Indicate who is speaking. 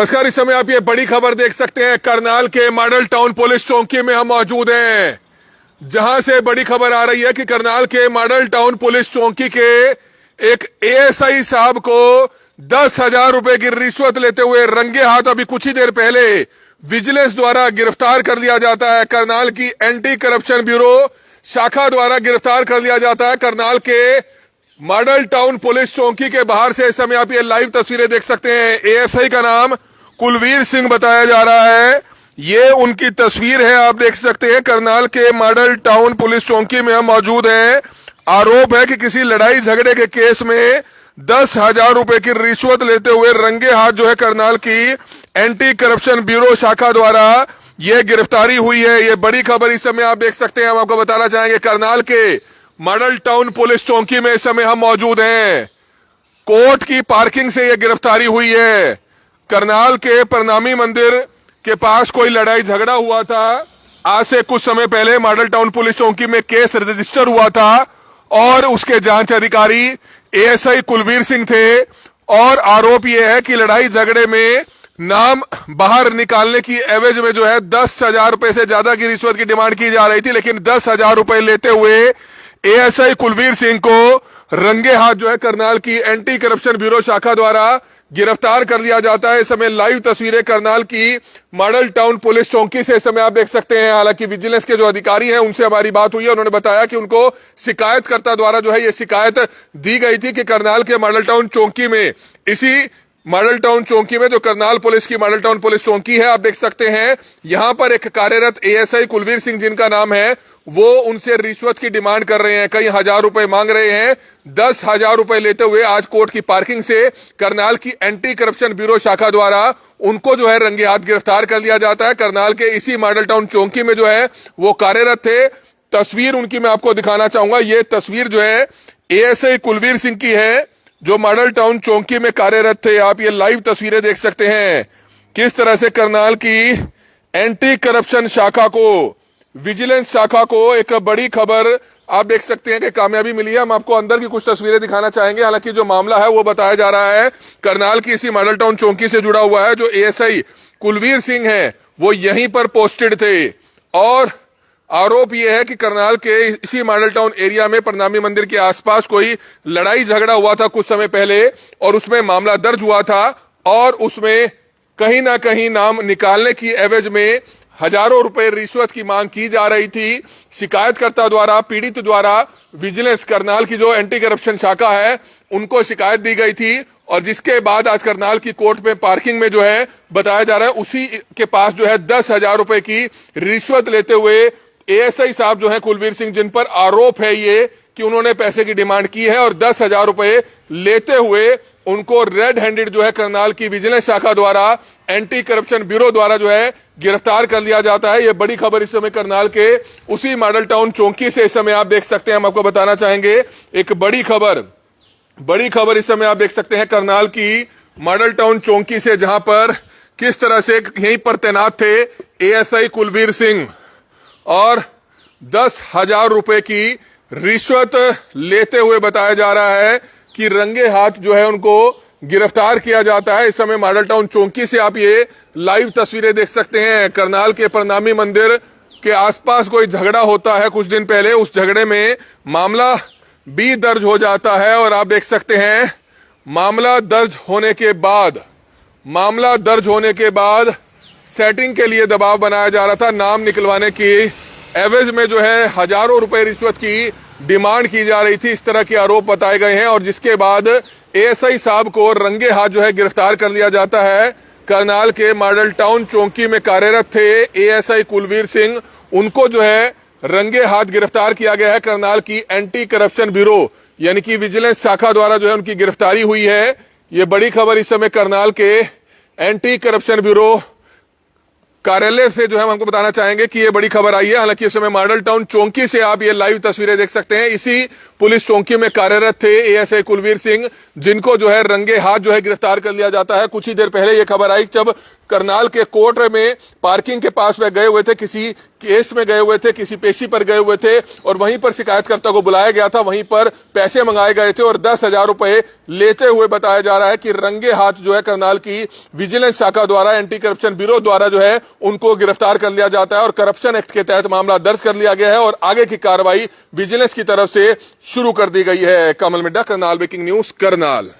Speaker 1: नमस्कार। इस समय आप ये बड़ी खबर देख सकते हैं। करनाल के मॉडल टाउन पुलिस चौकी में हम मौजूद हैं, जहां से बड़ी खबर आ रही है कि करनाल के मॉडल टाउन पुलिस चौकी के एक एएसआई साहब को 10,000 रुपए की रिश्वत लेते हुए रंगे हाथ अभी कुछ ही देर पहले विजिलेंस द्वारा गिरफ्तार कर लिया जाता है। करनाल की एंटी करप्शन ब्यूरो शाखा द्वारा गिरफ्तार कर लिया जाता है। करनाल के मॉडल टाउन पुलिस चौकी के बाहर से इस समय आप ये लाइव तस्वीरें देख सकते हैं। एएसआई का नाम कुलवीर सिंह बताया जा रहा है। ये उनकी तस्वीर है, आप देख सकते हैं। करनाल के मॉडल टाउन पुलिस चौकी में हम मौजूद हैं। आरोप है कि किसी लड़ाई झगड़े के केस में 10,000 रुपए की रिश्वत लेते हुए रंगे हाथ जो है करनाल की एंटी करप्शन ब्यूरो शाखा द्वारा ये गिरफ्तारी हुई है। ये बड़ी खबर इस समय आप देख सकते हैं। हम आपको बताना चाहेंगे करनाल के मॉडल टाउन पुलिस चौकी में इस समय हम मौजूद हैं। कोर्ट की पार्किंग से यह गिरफ्तारी हुई है। करनाल के प्रणामी मंदिर के पास कोई लड़ाई झगड़ा हुआ था। आज से कुछ समय पहले मॉडल टाउन पुलिस चौकी में केस रजिस्टर हुआ था और उसके जांच अधिकारी एएसआई कुलवीर सिंह थे। और आरोप यह है कि लड़ाई झगड़े में नाम बाहर निकालने की एवज में जो है 10,000 रुपए से ज्यादा की रिश्वत की डिमांड की जा रही थी, लेकिन 10,000 रुपए लेते हुए एएसआई कुलवीर सिंह को रंगे हाथ जो है करनाल की एंटी करप्शन ब्यूरो शाखा द्वारा गिरफ्तार कर लिया जाता है। इस समय लाइव तस्वीरें करनाल की मॉडल टाउन पुलिस चौकी से इस समय आप देख सकते हैं। हालांकि विजिलेंस के जो अधिकारी हैं उनसे हमारी बात हुई है। उन्होंने बताया कि उनको शिकायतकर्ता द्वारा जो है ये शिकायत दी गई थी कि करनाल के मॉडल टाउन चौकी में, इसी मॉडल टाउन चौकी में जो करनाल पुलिस की मॉडल टाउन पुलिस चौकी है, आप देख सकते हैं, यहां पर एक कार्यरत एएसआई कुलवीर सिंह जिनका नाम है, वो उनसे रिश्वत की डिमांड कर रहे हैं। कई हजार रुपए मांग रहे हैं। 10,000 रुपए लेते हुए आज कोर्ट की पार्किंग से करनाल की एंटी करप्शन ब्यूरो शाखा द्वारा उनको जो है रंगे हाथ गिरफ्तार कर लिया जाता है। करनाल के इसी मॉडल टाउन चौकी में जो है वो कार्यरत थे। तस्वीर उनकी मैं आपको दिखाना चाहूंगा। ये तस्वीर जो है एएसआई कुलवीर सिंह की है, जो मॉडल टाउन चौकी में कार्यरत थे। आप ये लाइव तस्वीरें देख सकते हैं किस तरह से करनाल की एंटी करप्शन शाखा को, विजिलेंस शाखा को एक बड़ी खबर आप देख सकते हैं कि कामयाबी मिली है। हम आपको अंदर की कुछ तस्वीरें दिखाना चाहेंगे। हालांकि जो मामला है वो बताया जा रहा है करनाल की इसी मॉडल टाउन चौकी से जुड़ा हुआ है। जो एएसआई कुलवीर सिंह है वो यहीं पर पोस्टेड थे और आरोप यह है कि करनाल के इसी मॉडल टाउन एरिया में प्रणामी मंदिर के आसपास कोई लड़ाई झगड़ा हुआ था कुछ समय पहले और उसमें मामला दर्ज हुआ था और उसमें कहीं ना कहीं नाम निकालने की एवज में हजारों रुपए रिश्वत की मांग की जा रही थी। शिकायतकर्ता द्वारा, पीड़ित द्वारा विजिलेंस करनाल की जो एंटी करप्शन शाखा है उनको शिकायत दी गई थी और जिसके बाद आज करनाल की कोर्ट में पार्किंग में जो है बताया जा रहा है उसी के पास जो है 10,000 रुपए की रिश्वत लेते हुए एएसआई साहब जो है कुलवीर सिंह, जिन पर आरोप है ये कि उन्होंने पैसे की डिमांड की है और 10,000 रुपए लेते हुए उनको रेड हैंडेड जो है करनाल की विजिलेंस शाखा द्वारा, एंटी करप्शन ब्यूरो द्वारा जो है गिरफ्तार कर लिया जाता है। ये बड़ी खबर इस समय करनाल के उसी मॉडल टाउन चौकी से इस समय आप देख सकते हैं। हम आपको बताना चाहेंगे एक बड़ी खबर इस समय आप देख सकते हैं करनाल की मॉडल टाउन चौकी से, जहां पर किस तरह से यहीं पर तैनात थे एएसआई कुलवीर सिंह और 10,000 रुपए की रिश्वत लेते हुए बताया जा रहा है कि रंगे हाथ जो है उनको गिरफ्तार किया जाता है। इस समय मॉडल टाउन चौकी से आप ये लाइव तस्वीरें देख सकते हैं। करनाल के प्रणामी मंदिर के आसपास कोई झगड़ा होता है कुछ दिन पहले, उस झगड़े में मामला भी दर्ज हो जाता है और आप देख सकते हैं मामला दर्ज होने के बाद सेटिंग के लिए दबाव बनाया जा रहा था। नाम निकलवाने की एवज में जो है हजारों रुपए रिश्वत की डिमांड की जा रही थी, इस तरह के आरोप बताए गए हैं और जिसके बाद एएसआई साहब को रंगे हाथ जो है गिरफ्तार कर लिया जाता है। करनाल के मॉडल टाउन चौकी में कार्यरत थे एएसआई कुलवीर सिंह, उनको जो है रंगे हाथ गिरफ्तार किया गया है। करनाल की एंटी करप्शन ब्यूरो यानी कि विजिलेंस शाखा द्वारा जो है उनकी गिरफ्तारी हुई है। ये बड़ी खबर इस समय करनाल के एंटी करप्शन ब्यूरो कार्यालय से जो है हम आपको बताना चाहेंगे कि ये बड़ी खबर आई है। हालांकि इस समय मॉडल टाउन चौकी से आप ये लाइव तस्वीरें देख सकते हैं। इसी पुलिस चौकी में कार्यरत थे एएसआई कुलवीर सिंह, जिनको जो है रंगे हाथ जो है गिरफ्तार कर लिया जाता है। कुछ ही देर पहले ये खबर आई जब करनाल के कोर्ट में पार्किंग के पास वह गए हुए थे, किसी केस में गए हुए थे, किसी पेशी पर गए हुए थे और वहीं पर शिकायतकर्ता को बुलाया गया था, वहीं पर पैसे मंगाए गए थे और 10,000 रुपए लेते हुए बताया जा रहा है कि रंगे हाथ जो है करनाल की विजिलेंस शाखा द्वारा, एंटी करप्शन ब्यूरो द्वारा जो है उनको गिरफ्तार कर लिया जाता है और करप्शन एक्ट के तहत मामला दर्ज कर लिया गया है और आगे की कार्रवाई विजिलेंस की तरफ से शुरू कर दी गई है। कमल मिड्डा, करनाल ब्रेकिंग न्यूज, करनाल।